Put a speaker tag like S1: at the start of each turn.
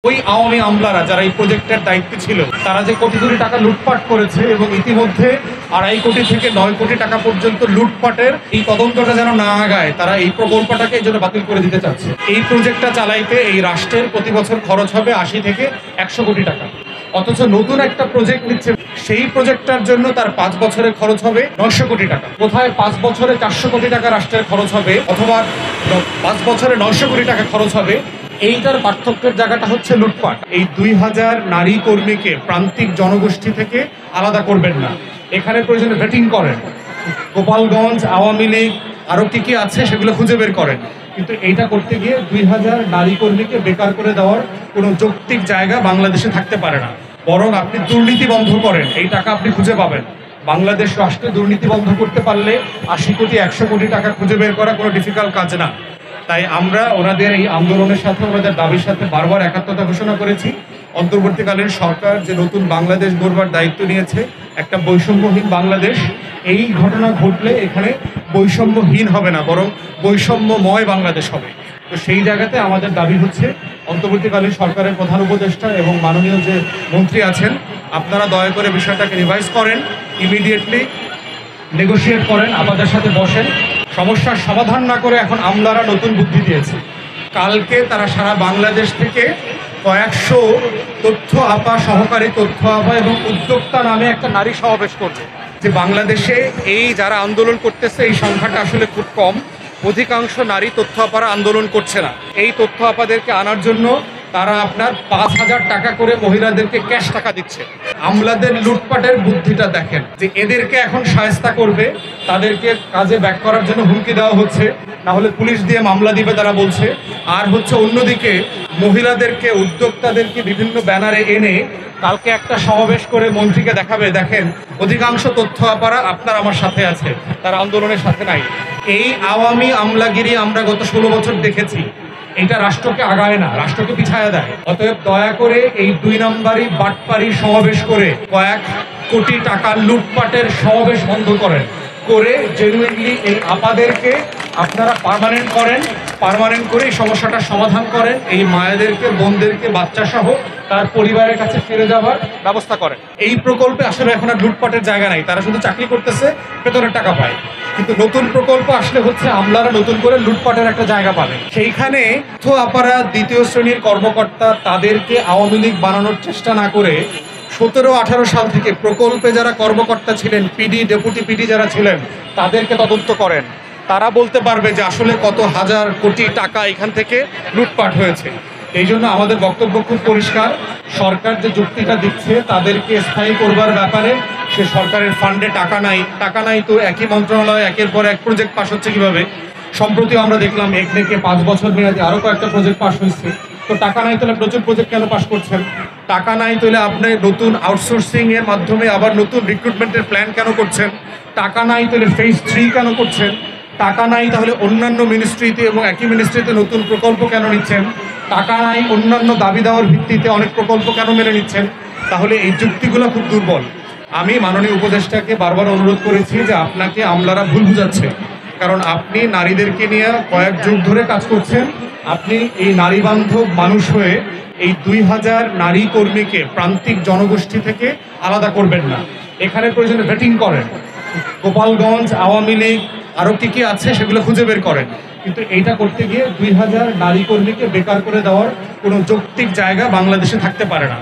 S1: ওই আওয়ামী আমলারা যারা এই প্রজেক্টের দায়িত্বে ছিল তারা যে কোটি কোটি টাকা লুটপাট করেছে এবং ইতিমধ্যে 2.5 কোটি থেকে 9 কোটি টাকা পর্যন্ত লুটপাটের এই তদন্তটা যেন না আগায়, তারা এই প্রকল্পটাকে এই জন্য বাতিল করে দিতে চাচ্ছে। এই প্রজেক্টটা চালাইতে এই রাষ্ট্রের প্রতি বছর খরচ হবে 80 থেকে 100 কোটি টাকা, অথচ নতুন একটা প্রজেক্ট নিচ্ছে, সেই প্রজেক্টটার জন্য তার 5 বছরের খরচ হবে 900 কোটি টাকা। কোথায় 5 বছরে 400 কোটি টাকা রাষ্ট্রের খরচ হবে অথবা 5 বছরে 900 কোটি টাকা খরচ হবে। এইটার পার্থক্যের জায়গাটা হচ্ছে লুটপাট। এই 2000 নারী কর্মীকে প্রান্তিক জনগোষ্ঠী থেকে আলাদা করবেন না, এখানে প্রয়োজনে ভেটিং করেন, গোপালগঞ্জ আওয়ামী লীগ আরও কি কি আছে সেগুলো খুঁজে বের করেন, কিন্তু এইটা করতে গিয়ে 2000 নারী কর্মীকে বেকার করে দেওয়ার কোনো যৌক্তিক জায়গা বাংলাদেশে থাকতে পারে না। বরং আপনি দুর্নীতি বন্ধ করেন, এই টাকা আপনি খুঁজে পাবেন। বাংলাদেশ রাষ্ট্রে দুর্নীতি বন্ধ করতে পারলে 80 কোটি 100 কোটি টাকা খুঁজে বের করা কোনো ডিফিকাল্ট কাজ না। তাই আমরা ওনাদের এই আন্দোলনের সাথে, ওনাদের দাবির সাথে বারবার একাত্মতা ঘোষণা করেছি। অন্তর্বর্তীকালীন সরকার যে নতুন বাংলাদেশ গড়বার দায়িত্ব নিয়েছে, একটা বৈষম্যহীন বাংলাদেশ, এই ঘটনা ঘটলে এখানে বৈষম্যহীন হবে না, বরং বৈষম্যময় বাংলাদেশ হবে। তো সেই জায়গাতে আমাদের দাবি হচ্ছে অন্তর্বর্তীকালীন সরকারের প্রধান উপদেষ্টা এবং মাননীয় যে মন্ত্রী আছেন, আপনারা দয়া করে বিষয়টাকে রিভাইজ করেন, ইমিডিয়েটলি নেগোশিয়েট করেন, আমাদের সাথে বসেন। সমস্যার সমাধান না করে এখন আমলারা নতুন বুদ্ধি দিয়েছে। কালকে তারা সারা বাংলাদেশ থেকে কয়েকশো তথ্য আপা, সহকারী তথ্য আপা এবং উদ্যোক্তা নামে একটা নারী সমাবেশ করবে। যে বাংলাদেশে এই যারা আন্দোলন করতেছে এই সংখ্যাটা আসলে খুব কম, অধিকাংশ নারী তথ্য আপারা আন্দোলন করছে না। এই তথ্য আপাদেরকে আনার জন্য তারা আপনার 5,000 টাকা করে মহিলাদেরকে ক্যাশ টাকা দিচ্ছে। আমলাদের লুটপাটের বুদ্ধিটা দেখেন, যে এদেরকে এখন শায়েস্তা করবে, তাদেরকে কাজে ব্যাক করার জন্য হুমকি দেওয়া হচ্ছে, না হলে পুলিশ দিয়ে মামলা দিবে তারা বলছে। আর হচ্ছে অন্যদিকে মহিলাদেরকে, উদ্যোক্তাদেরকে বিভিন্ন ব্যানারে এনে কালকে একটা সমাবেশ করে মন্ত্রীকে দেখাবে, দেখেন অধিকাংশ তথ্য আপারা আপনার আমার সাথে আছে, তারা আন্দোলনের সাথে নাই। এই আওয়ামী আমলাগিরি আমরা গত 16 বছর দেখেছি, এটা রাষ্ট্রকে আগায় না, রাষ্ট্রকে পিছায়া দেয়। অতএব দয়া করে এই 2 নম্বরই বাটপাড়ি সমাবেশ করে কয়েক কোটি টাকা লুটপাটের সমাবেশ বন্ধ করেন, করে জেনুইনলি এই আপাদেরকে আপনারা পার্মানেন্ট করেন, পার্মানেন্ট করে এই সমস্যাটার সমাধান করেন, এই মায়েদেরকে, বোনদেরকে, বাচ্চা সহ তার পরিবারের কাছে ফিরে যাওয়ার ব্যবস্থা করেন। এই প্রকল্পে আসলে এখন আর লুটপাটের জায়গা নাই, তারা শুধু চাকরি করতেছে, বেতনের টাকা পায়। কিন্তু নতুন প্রকল্প আসলে হচ্ছে আমলারা নতুন করে লুটপাটের একটা জায়গা পাবে। সেইখানে তো আপারা দ্বিতীয় শ্রেণীর কর্মকর্তা, তাদেরকে আওয়ামী লীগ বানানোর চেষ্টা না করে 17-18 সাল থেকে প্রকল্পে যারা কর্মকর্তা ছিলেন, পিডি, ডেপুটি পিডি যারা ছিলেন, তাদেরকে তদন্ত করেন। তারা বলতে পারবে যে আসলে কত হাজার কোটি টাকা এখান থেকে লুটপাট হয়েছে। এই জন্য আমাদের বক্তব্য খুব পরিষ্কার, সরকার যে যুক্তিটা দিচ্ছে তাদেরকে স্থায়ী করবার ব্যাপারে, সে সরকারের ফান্ডে টাকা নাই তো একই মন্ত্রণালয় একের পর এক প্রজেক্ট পাস হচ্ছে কিভাবে? সম্প্রতিও আমরা দেখলাম একদিকে 5 বছর মেয়াদে আরও কয়েকটা প্রজেক্ট পাস হয়েছে। তো টাকা নাই তাহলে প্রচুর প্রজেক্ট কেন পাস করছেন? টাকা নাই তাহলে আপনি নতুন আউটসোর্সিং এর মাধ্যমে আবার নতুন রিক্রুটমেন্টের প্ল্যান কেন করছেন? টাকা নাই তাহলে ফেজ 3 কেন করছেন? টাকা নাই তাহলে অন্যান্য মিনিস্ট্রিতে এবং একই মিনিস্ট্রিতে নতুন প্রকল্প কেন নিচ্ছেন? টাকা নাই অন্যান্য দাবি দেওয়ার ভিত্তিতে অনেক প্রকল্প কেন মেনে নিচ্ছেন? তাহলে এই যুক্তিগুলো খুব দুর্বল। আমি মাননীয় উপদেষ্টাকে বারবার অনুরোধ করেছি যে আপনাকে আমলারা ভুল বুঝাচ্ছে, কারণ আপনি নারীদেরকে নিয়ে কয়েক যুগ ধরে কাজ করছেন। আপনি এই নারী বান্ধব মানুষ হয়ে এই 2000 নারী কর্মীকে প্রান্তিক জনগোষ্ঠী থেকে আলাদা করবেন না, এখানে প্রয়োজনে ভেটিং করেন, গোপালগঞ্জ আওয়ামী লীগ আরও কি কি আছে সেগুলো খুঁজে বের করেন, কিন্তু এইটা করতে গিয়ে 2000 নারী কর্মীকে বেকার করে দেওয়ার কোনো যৌক্তিক জায়গা বাংলাদেশে থাকতে পারে না।